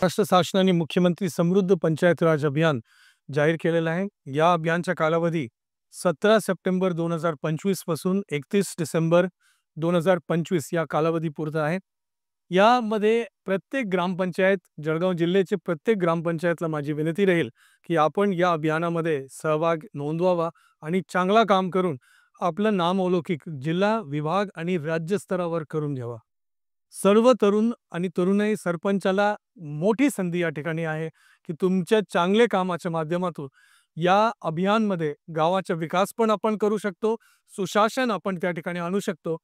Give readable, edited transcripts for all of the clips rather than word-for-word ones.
महाराष्ट्र शासनाने मुख्यमंत्री समृद्ध पंचायत राज अभियान जाहीर केलेलं आहे। या अभियानचा कालावधी 17 सप्टेंबर 2025 पासून 31 डिसेंबर 2025 या कालावधीपुरता आहे। यामध्ये प्रत्येक ग्रामपंचायत, जळगाव जिल्ह्याचे प्रत्येक ग्रामपंचायतला माझी विनंती राहील की आपण या अभियानामध्ये सहभाग नोंदवावा आणि चांगला काम करून आपलं नामलौकिक जिल्हा, विभाग आणि राज्य स्तरावर करून घ्यावा। सर्व तरुण आणि तरुणाई सरपंचाला मोठी संधी या ठिकाणी आहे की तुमच्या चांगले कामाच्या माध्यमातून या अभियानमध्ये गावाचा विकास पण आपण करू शकतो, सुशासन आपण त्या ठिकाणी आणू शकतो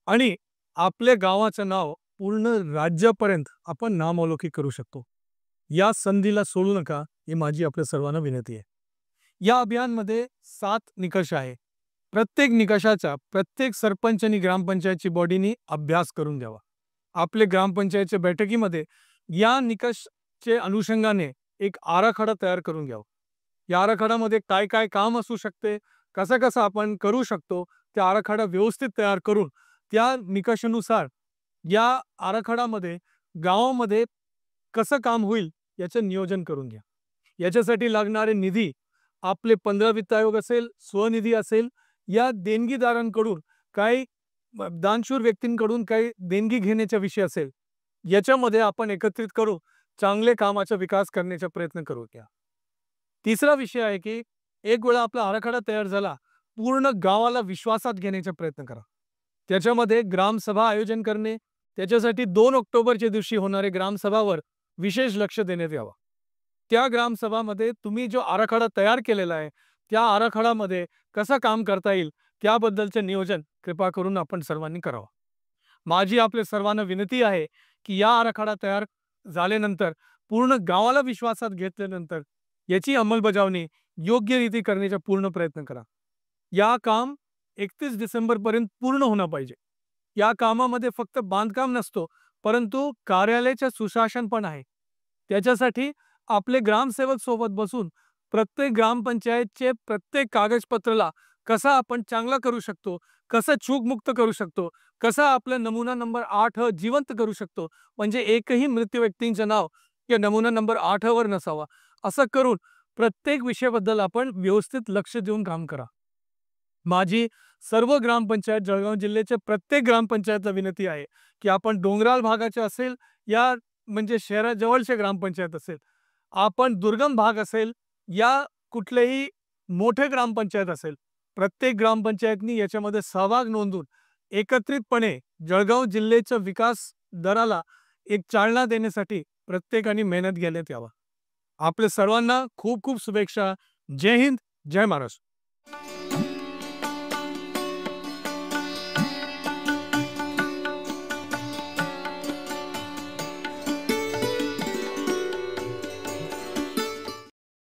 आणि आपल्या गावाचं नाव पूर्ण राज्यापर्यंत आपण नामलौकिक करू शकतो। या संधीला सोडू नका, ही माझी आपल्या सर्वांना विनंती आहे। या अभियानमध्ये 7 निकष आहे। प्रत्येक निकषाचा प्रत्येक सरपंच आणि ग्रामपंचायतची बॉडीनी अभ्यास करून घ्यावा। आपले ग्रामपंचायतच्या बैठकीमध्ये या निकषचे अनुषंगाने एक आराखडा तयार करून घ्यावा। या आराखड्यामध्ये काय काय काम असू शकते, कसं कसं आपण करू शकतो, त्या आराखडा व्यवस्थित तयार करून त्या निकषानुसार या आराखड्यामध्ये गावामध्ये कसं काम होईल याचं नियोजन करून घ्या। याच्यासाठी लागणारे निधी आपले 15 वित्त आयोग असेल, स्वनिधी असेल, या देणगीदारांकडून काही दानशूर व्यक्तींकडून काही देणगी घेण्याचा विषय असेल, याच्यामध्ये आपण एकत्रित करू चांगले कामाचा विकास करण्याचा प्रयत्न करू। तिसरा विषय आहे की एक वेळा आपला आराखडा तयार झाला, पूर्ण गावाला विश्वासात घेण्याचा प्रयत्न करा। त्याच्यामध्ये ग्रामसभा आयोजन करणे, त्याच्यासाठी 2 ऑक्टोबरच्या दिवशी होणारे ग्रामसभावर विशेष लक्ष देण्यात यावा। त्या ग्रामसभामध्ये तुम्ही जो आराखडा तयार केलेला आहे, त्या आराखड्यामध्ये कसं काम करता येईल त्याबद्दलचे नियोजन कृपा करून आपण सर्वांनी करावं। माझी आपल्या सर्वांना विनंती आहे की या आराखडा तयार झाल्यानंतर पूर्ण गावाला विश्वासात घेतल्यानंतर याची अंमलबजावणी योग्य रीती करण्याचा पूर्ण प्रयत्न करा। या काम 31 डिसेंबर पर्यंत पूर्ण होणं पाहिजे। या कामामध्ये फक्त बांधकाम नसतो, परंतु कार्यालयाचे सुशासन पण आहे। त्याच्यासाठी आपले ग्रामसेवक सोबत बसून प्रत्येक ग्रामपंचायतचे प्रत्येक कागदपत्राला कसं आपण चांगला करू शकतो, कसं चूकमुक्त करू शकतो, कसं आपला नमुना नंबर 8 जिवंत करू शकतो, म्हणजे एकही मृत व्यक्तींचं नाव या नमुना नंबर 8 वर नसावा। असं करून प्रत्येक विषयाबद्दल आपण व्यवस्थित लक्ष देऊन काम करा। माझी सर्व ग्रामपंचायत, जळगाव जिल्ह्याच्या प्रत्येक ग्रामपंचायतला विनंती आहे की आपण डोंगराळ भागाचे असेल या म्हणजे शहराजवळचे ग्रामपंचायत असेल, आपण दुर्गम भाग असेल या कुठलेही मोठे ग्रामपंचायत असेल, प्रत्येक ग्रामपंचायतनी याच्यामध्ये सहभाग नोंदवून एकत्रितपणे जळगाव जिल्ह्याच्या विकास दराला एक चालना देण्यासाठी प्रत्येकाने मेहनत घेण्यात यावा। आपल्या सर्वांना खूप खूप शुभेच्छा। जय हिंद, जय महाराष्ट्र।